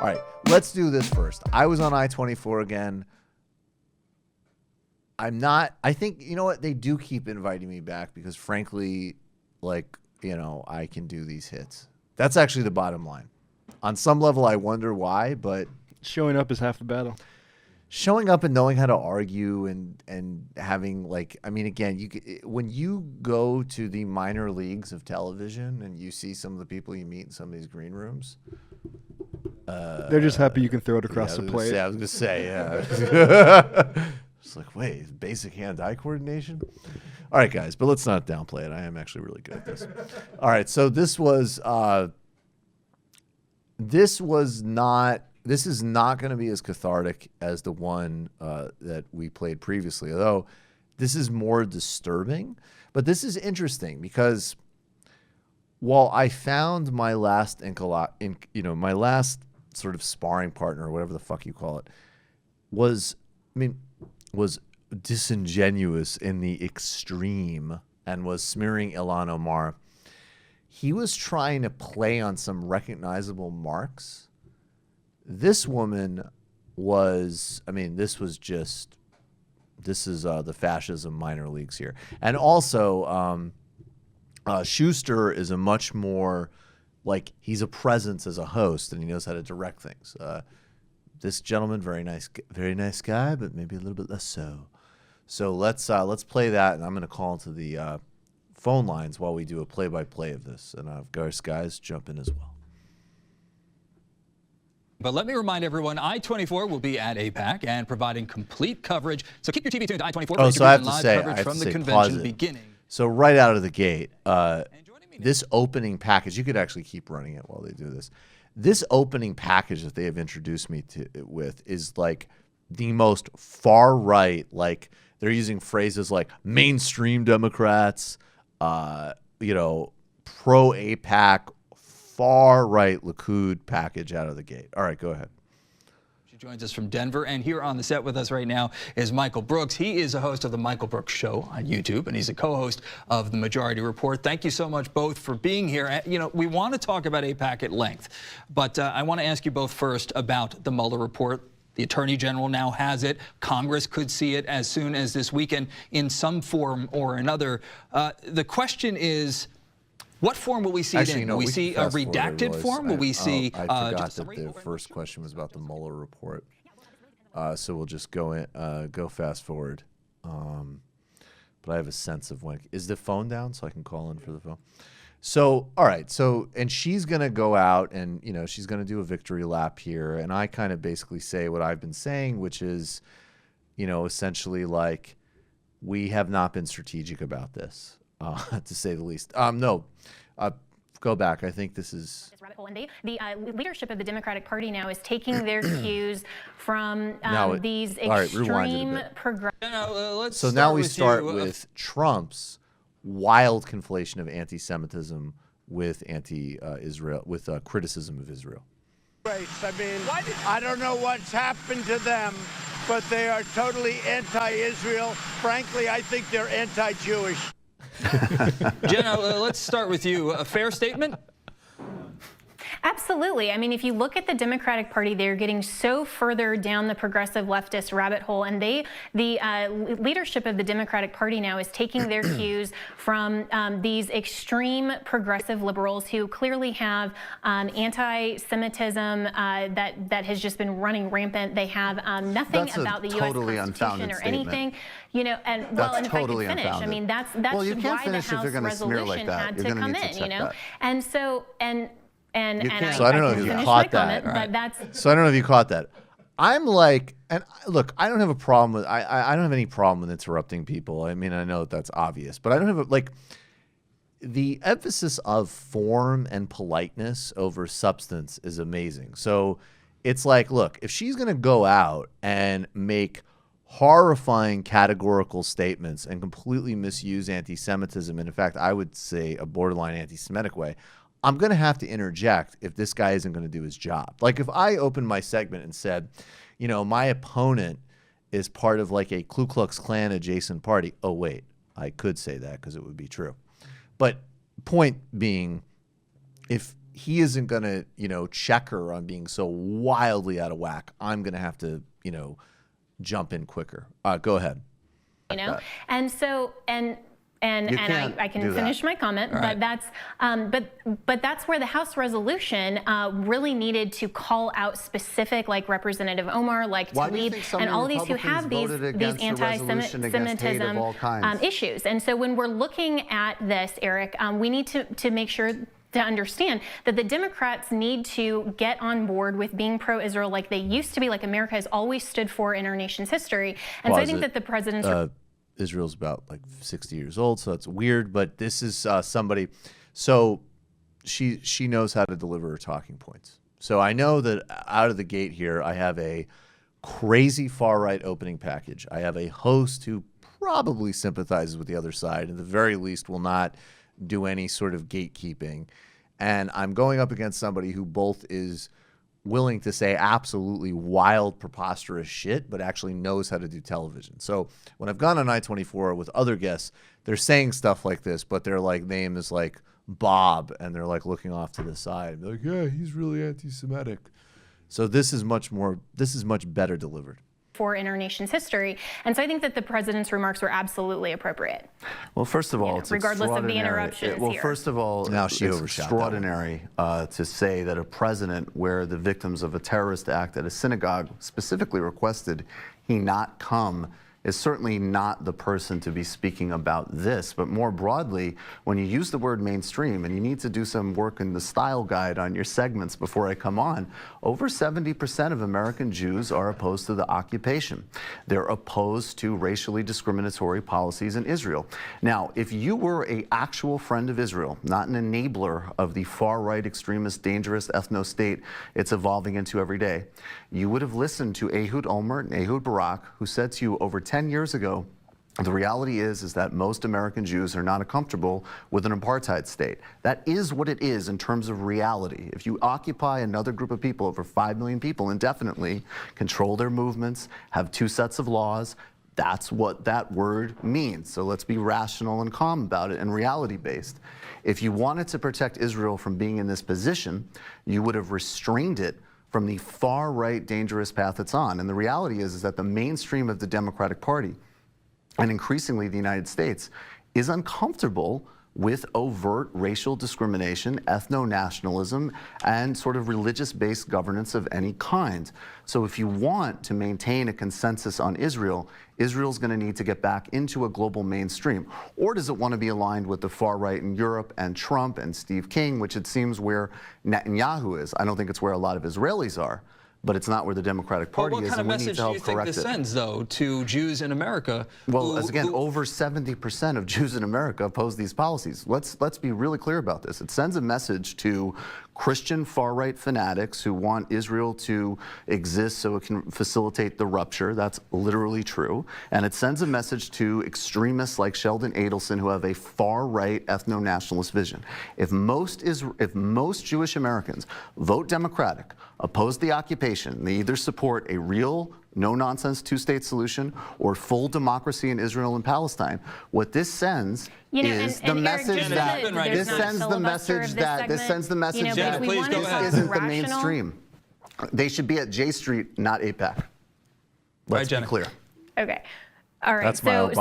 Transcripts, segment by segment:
All right, let's do this first. I was on I-24 again. I think, you know what? They do keep inviting me back because, frankly, like, you know, I can do these hits. That's actually the bottom line. On some level, I wonder why, but showing up is half the battle. Showing up and knowing how to argue and having, like, I mean, again, when you go to the minor leagues of television and you see some of the people you meet in some of these green rooms, they're just happy you can throw it across the plate. I was gonna say, yeah. It's like, wait, basic hand-eye coordination? All right, guys, but let's not downplay it. I am actually really good at this. All right, so this is not going to be as cathartic as the one that we played previously, although this is more disturbing. But this is interesting because while I found my last my last sort of sparring partner, or whatever the fuck you call it, was disingenuous in the extreme and was smearing Ilhan Omar, he was trying to play on some recognizable marks. This woman was, this is the fascism minor leagues here. And also, Schuster is a much more, like, he's a presence as a host and he knows how to direct things. This gentleman, very nice guy, but maybe a little bit less so. So let's play that, and I'm going to call into the phone lines while we do a play-by-play of this. And of course, guys, jump in as well. But let me remind everyone, I-24 will be at APAC and providing complete coverage. So keep your TV tuned to I-24 for so I have to live say, coverage from the convention beginning. So right out of the gate, this opening package, you could actually keep running it while they do this. This opening package that they have introduced me with is like the most far right, like they're using phrases like mainstream Democrats, pro APAC, far right Likud package out of the gate. All right, go ahead. She joins us from Denver, and here on the set with us right now is Michael Brooks. He is a host of the Michael Brooks Show on YouTube, and he's a co-host of the Majority Report. Thank you so much both for being here. We want to talk about APAC at length, but I want to ask you both first about the Mueller report. The Attorney General now has it. Congress could see it as soon as this weekend in some form or another. The question is, what form will we see it in? Will we see a redacted form? Will we see I forgot that the first question was about the Mueller report. So we'll just go fast forward. But I have a sense of when. Is the phone down so I can call in for the phone? So, all right. So, and she's going to go out and, she's going to do a victory lap here. And I kind of basically say what I've been saying, which is, essentially like, we have not been strategic about this, to say the least. Go back. I think this is... The leadership of the Democratic Party now is taking their cues from these extreme progressive... So now we start with Trump's wild conflation of anti-Semitism with anti-Israel, with criticism of Israel. Right. I don't know what's happened to them, but they are totally anti-Israel. Frankly, I think they're anti-Jewish. Jenna, let's start with you. A fair statement? Absolutely. I mean, if you look at the Democratic Party, they're getting so further down the progressive leftist rabbit hole, and the leadership of the Democratic Party now is taking their cues from these extreme progressive liberals who clearly have anti-Semitism that has just been running rampant. They have nothing about the U.S. Constitution or anything. And well, and if I could finish, I mean, that's why the House resolution had to come in, and so So I don't know if you caught that. So I don't know if you caught that. I'm like, and look, I don't have a problem with, I don't have any problem with interrupting people. I mean, I know that's obvious, but I don't have the emphasis of form and politeness over substance is amazing. So it's like, look, if she's going to go out and make horrifying categorical statements and completely misuse anti-Semitism, and in fact, I would say a borderline anti-Semitic way, I'm going to have to interject if this guy isn't going to do his job. Like if I opened my segment and said, my opponent is part of like a Ku Klux Klan adjacent party. Oh, wait, I could say that because it would be true. But point being, if he isn't going to, check her on being so wildly out of whack. I'm going to have to, jump in quicker. Go ahead. And so, and I can finish my comment, but that's but that's where the House resolution really needed to call out specific, like Representative Omar, like Tlaib, and all of these who have these anti-Semitism issues. And so when we're looking at this, Eric, we need to make sure to understand that the Democrats need to get on board with being pro-Israel like they used to be, like America has always stood for in our nation's history. And so I think that the president's Israel's about like 60 years old, so that's weird. But this is somebody. So she knows how to deliver her talking points. So I know that out of the gate here, I have a crazy far right opening package. I have a host who probably sympathizes with the other side, and at the very least will not do any sort of gatekeeping. And I'm going up against somebody who both is willing to say absolutely wild, preposterous shit, but actually knows how to do television. So when I've gone on I-24 with other guests, they're saying stuff like this, but their like name is like Bob, and they're like looking off to the side. They're like, yeah, he's really anti-Semitic. So this is much better delivered in our nation's history. And so I think that the president's remarks were absolutely appropriate. Well, first of all, it's regardless of the interruptions here. First of all, now it's extraordinary to say that a president, where the victims of a terrorist act at a synagogue specifically requested he not come, is certainly not the person to be speaking about this. But more broadly, when you use the word mainstream, and you need to do some work in the style guide on your segments before I come on, over 70% of American Jews are opposed to the occupation. They're opposed to racially discriminatory policies in Israel. Now, if you were an actual friend of Israel, not an enabler of the far-right extremist, dangerous ethno-state it's evolving into every day, you would have listened to Ehud Olmert and Ehud Barak, who said to you over 10 years ago, the reality is that most American Jews are not comfortable with an apartheid state. That is what it is in terms of reality. If you occupy another group of people, over 5 million people indefinitely, control their movements, have 2 sets of laws, that's what that word means. So let's be rational and calm about it and reality-based. If you wanted to protect Israel from being in this position, you would have restrained it from the far-right dangerous path it's on. And the reality is that the mainstream of the Democratic Party, and increasingly the United States, is uncomfortable with overt racial discrimination, ethno-nationalism, and sort of religious-based governance of any kind. So if you want to maintain a consensus on Israel, Israel's going to need to get back into a global mainstream. Or does it want to be aligned with the far right in Europe and Trump and Steve King, which it seems where Netanyahu is? I don't think it's where a lot of Israelis are, but it's not where the Democratic Party is, and we need to help correct it. What kind of message do you think this sends, though, to Jews in America? Well, again, over 70% of Jews in America oppose these policies. Let's be really clear about this. It sends a message to Christian far-right fanatics who want Israel to exist so it can facilitate the rupture. That's literally true. And it sends a message to extremists like Sheldon Adelson who have a far-right ethno-nationalist vision. If most Jewish Americans vote Democratic, oppose the occupation, they either support a real no-nonsense two-state solution or full democracy in Israel and Palestine. What this sends is the message that this sends the message that this isn't the mainstream. They should be at J Street, not AIPAC. Let's be clear. Okay. All right. That's so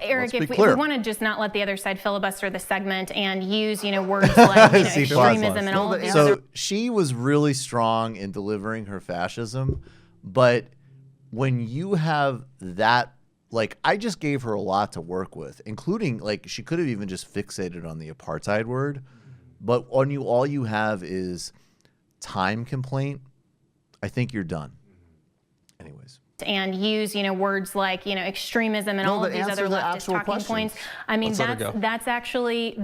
Eric, if we want to just not let the other side filibuster the segment and use words like extremism and all of these. So she was really strong in delivering her fascism, but when you have that, like, I just gave her a lot to work with, including, like, she could have even just fixated on the apartheid word, but all you have is time complaint. I think you're done. Anyways. And use words like extremism and all of these other leftist talking points. I mean, that's actually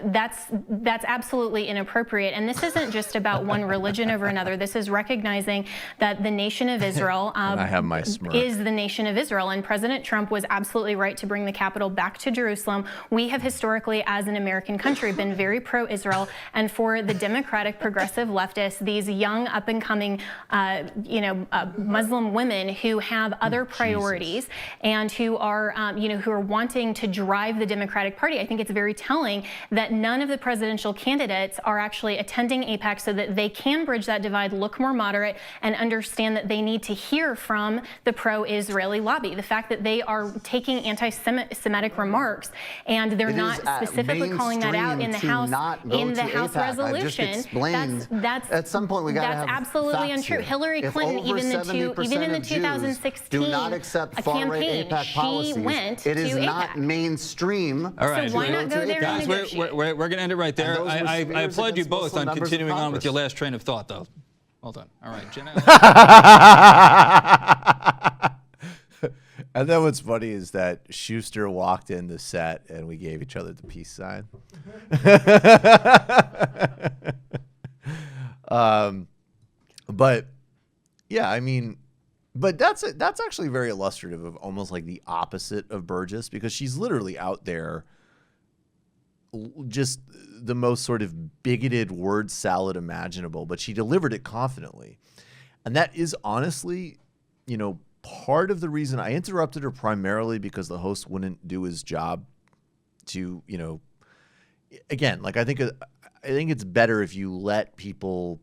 that's absolutely inappropriate. And this isn't just about one religion over another. This is recognizing that the nation of Israel is the nation of Israel. And President Trump was absolutely right to bring the capital back to Jerusalem. We have historically, as an American country, been very pro-Israel. And for the Democratic progressive leftists, these young up and coming Muslim women who who have other priorities and who are, who are wanting to drive the Democratic Party. I think it's very telling that none of the presidential candidates are actually attending AIPAC so that they can bridge that divide, look more moderate, and understand that they need to hear from the pro-Israeli lobby. The fact that they are taking anti-Semitic remarks and they're not specifically calling that out in the House resolution. That's at some point we got to have absolutely untrue. Here. Hillary Clinton, even in the 2016 do not accept far-right AIPAC policies, she went it is to not AIPAC. Mainstream. All right, so why not go there and negotiate? We're going to end it right there. I applaud you both on continuing on with your last train of thought, though. Well done. All right, Jenna. And then what's funny is that Schuster walked in the set and we gave each other the peace sign. But yeah, I mean, but that's actually very illustrative of almost like the opposite of Burgess, because she's literally out there just the most sort of bigoted word salad imaginable, but she delivered it confidently. And that is honestly, part of the reason I interrupted her, primarily because the host wouldn't do his job to, again, like I think it's better if you let people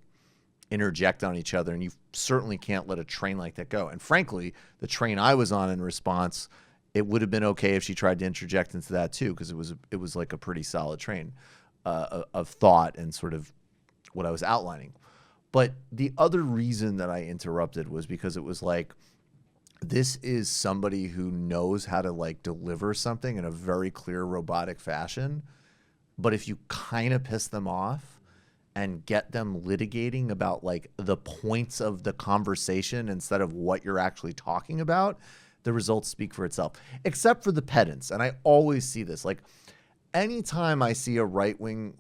interject on each other, and you certainly can't let a train like that go. And frankly, the train I was on in response, it would have been okay if she tried to interject into that too, because it was like a pretty solid train of thought and sort of what I was outlining. But the other reason that I interrupted was because it was like, this is somebody who knows how to like deliver something in a very clear robotic fashion. But if you kind of piss them off and get them litigating about like the points of the conversation instead of what you're actually talking about, the results speak for itself, except for the pedants. And I always see this, like anytime I see a right-wing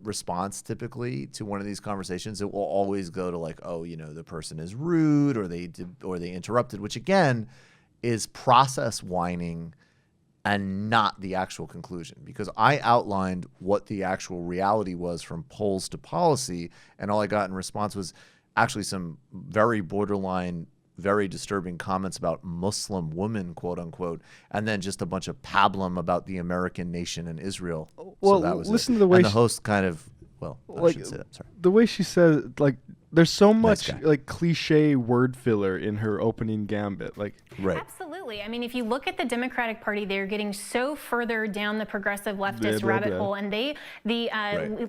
response typically to one of these conversations, it will always go to like, oh, the person is rude, or they interrupted, which again is process whining and not the actual conclusion, because I outlined what the actual reality was from polls to policy, and all I got in response was actually some very borderline, very disturbing comments about Muslim women, quote unquote, and then just a bunch of pablum about the American nation and Israel. Well, so that was listen it. to the way and the host kind of, well, I shouldn't say that. Sorry. The way she says, like, there's so much guy. like cliche word filler in her opening gambit, like. Right. Absolutely. I mean, if you look at the Democratic Party, they're getting so further down the progressive leftist rabbit hole, and the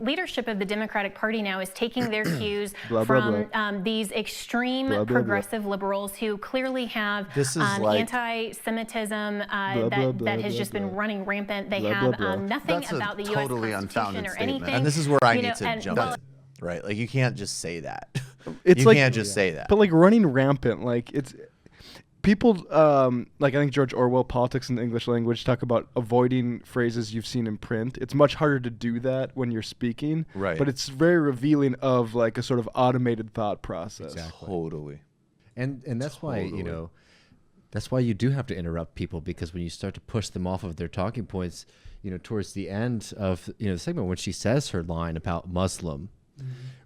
leadership of the Democratic Party now is taking their cues from these extreme progressive liberals who clearly have anti-Semitism that has just been running rampant. They have nothing about the U.S. Constitution or anything. And this is where I need to jump in. Right, like you can't just say that. It's you can't just say that. But like running rampant, like it's people. Like I think George Orwell, Politics in the English Language, talk about avoiding phrases you've seen in print. It's much harder to do that when you're speaking. Right. But it's very revealing of like a sort of automated thought process. Exactly. Totally. And that's why that's why you do have to interrupt people, because when you start to push them off of their talking points, towards the end of the segment when she says her line about Muslim.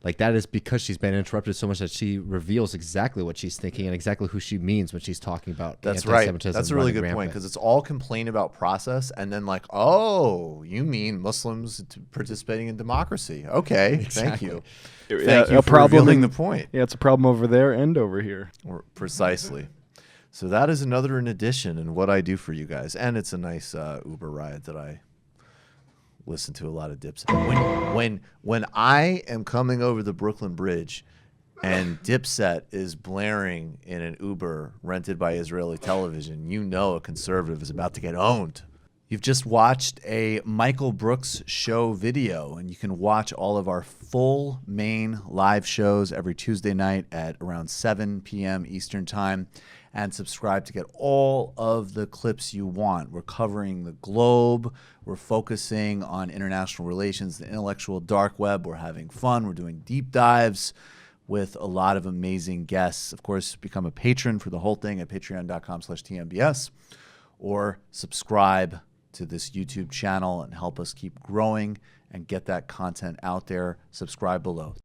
Like that is because she's been interrupted so much that she reveals exactly what she's thinking and exactly who she means when she's talking about anti-Semitism. That's a really good point, because it's all complain about process and then like, oh, you mean Muslims participating in democracy? Okay, exactly. Thank you. Thank you for revealing the point. Yeah, it's a problem over there and over here. Precisely. So that is another addition in what I do for you guys, and it's a nice Uber ride that I listen to a lot of Dipset. When I am coming over the Brooklyn Bridge and Dipset is blaring in an Uber rented by Israeli television, a conservative is about to get owned. You've just watched a Michael Brooks show video, and you can watch all of our full main live shows every Tuesday night at around 7 p.m. Eastern Time, and subscribe to get all of the clips you want. We're covering the globe. We're focusing on international relations, the intellectual dark web. We're having fun. We're doing deep dives with a lot of amazing guests. Of course, become a patron for the whole thing at patreon.com/TMBS, or subscribe to this YouTube channel and help us keep growing and get that content out there. Subscribe below.